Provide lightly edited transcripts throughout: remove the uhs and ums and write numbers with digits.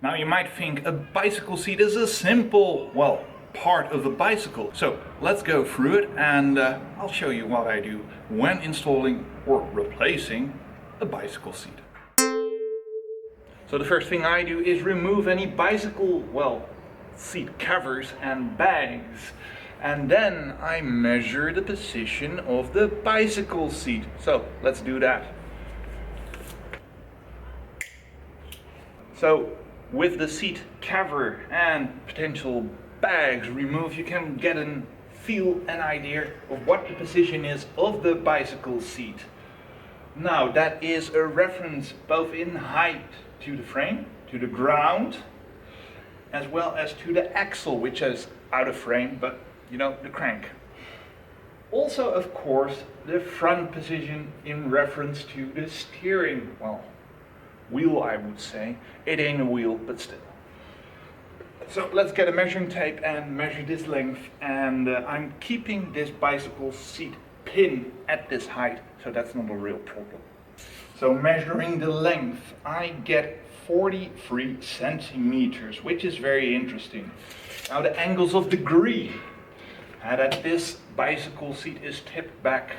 Now you might think a bicycle seat is a simple, well, part of a bicycle. So let's go through it and I'll show you what I do when installing or replacing a bicycle seat. So the first thing I do is remove any bicycle, well, seat covers and bags. And then I measure the position of the bicycle seat. So let's do that. So with the seat cover and potential bags removed, you can get an idea of what the position is of the bicycle seat. Now that is a reference both in height to the frame, to the ground, as well as to the axle, which is out of frame, but you know, the crank. Also, of course, the front position in reference to the steering, well, wheel, I would say. It ain't a wheel, but still. So let's get a measuring tape and measure this length, and I'm keeping this bicycle seat pin at this height, so that's not a real problem. So measuring the length, I get 43 centimeters, which is very interesting. Now the angles of degree, that this bicycle seat is tipped back,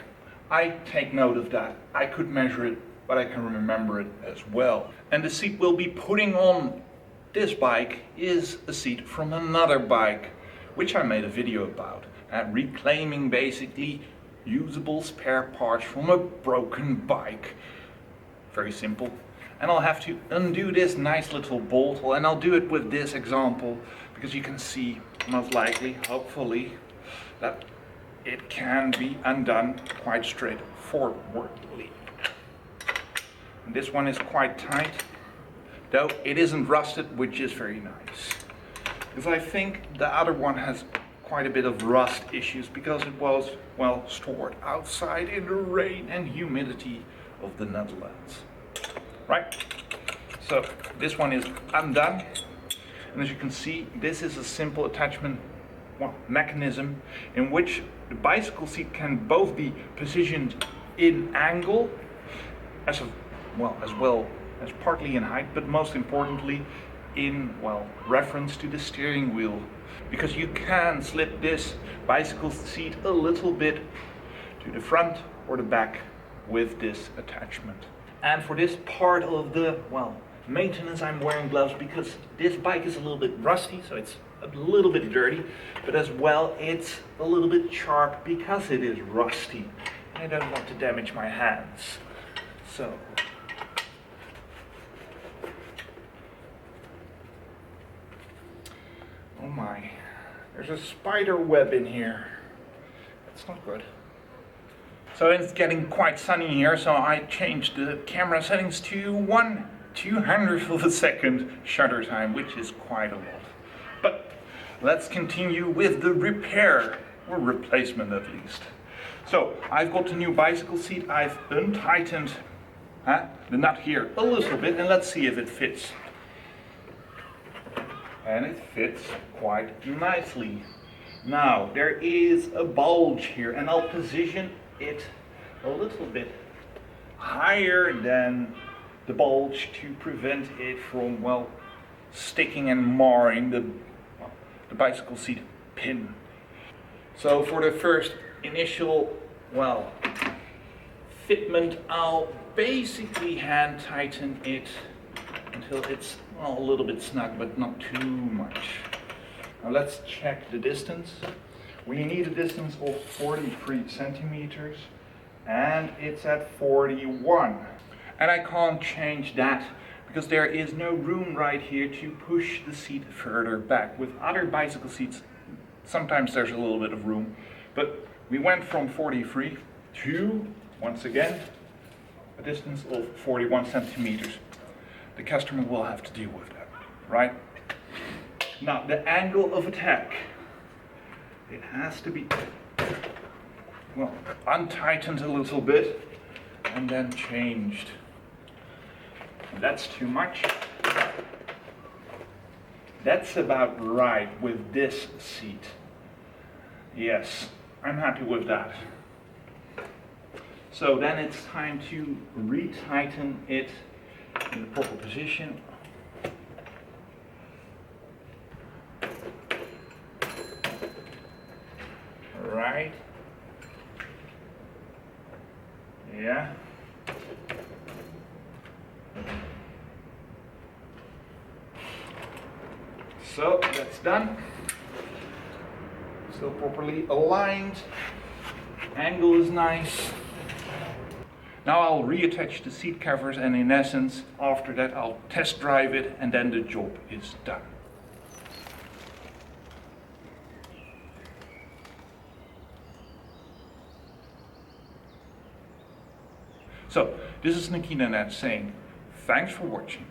I take note of that. I could measure it, but I can remember it as well. And the seat we'll be putting on this bike is a seat from another bike, which I made a video about, reclaiming basically usable spare parts from a broken bike. Very simple. And I'll have to undo this nice little bolt, and I'll do it with this example because you can see, most likely, hopefully, that it can be undone quite straightforwardly. And this one is quite tight, though it isn't rusted, which is very nice. Because I think the other one has quite a bit of rust issues because it was, well, stored outside in the rain and humidity of the Netherlands. Right, so this one is undone, and as you can see, this is a simple attachment mechanism in which the bicycle seat can both be positioned in angle as well as partly in height, but most importantly in, well, reference to the steering wheel, because you can slip this bicycle seat a little bit to the front or the back with this attachment. And for this part of the, well, maintenance, I'm wearing gloves because this bike is a little bit rusty, so it's a little bit dirty, but as well it's a little bit sharp because it is rusty. I don't want to damage my hands. So oh my, there's a spider web in here. That's not good. So it's getting quite sunny here, so I changed the camera settings to 1/200th of a second shutter time, which is quite a lot. But let's continue with the repair, or replacement at least. So I've got the new bicycle seat. I've untightened the nut here a little bit, and let's see if it fits. And it fits quite nicely. Now there is a bulge here, and I'll position it a little bit higher than the bulge to prevent it from, well, sticking and marring the bicycle seat pin. So for the first initial, well, fitment, I'll basically hand tighten it until it's, well, a little bit snug, but not too much. Now let's check the distance. We need a distance of 43 centimeters, and it's at 41. And I can't change that because there is no room right here to push the seat further back. With other bicycle seats, sometimes there's a little bit of room, but we went from 43 to, once again, a distance of 41 centimeters. The customer will have to deal with that, right? Now, the angle of attack, it has to be, well, untightened a little bit and then changed. That's too much. That's about right with this seat. Yes, I'm happy with that. So then it's time to retighten it in the proper position. So that's done. Still properly aligned. Angle is nice. Now I'll reattach the seat covers, and in essence, after that I'll test drive it, and then the job is done. So, this is Nikinanet saying, thanks for watching.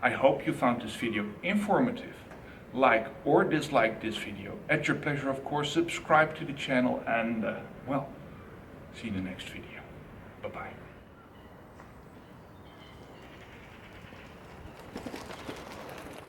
I hope you found this video informative. Like or dislike this video. At your pleasure, of course, subscribe to the channel, and well, see you in the next video. Bye-bye.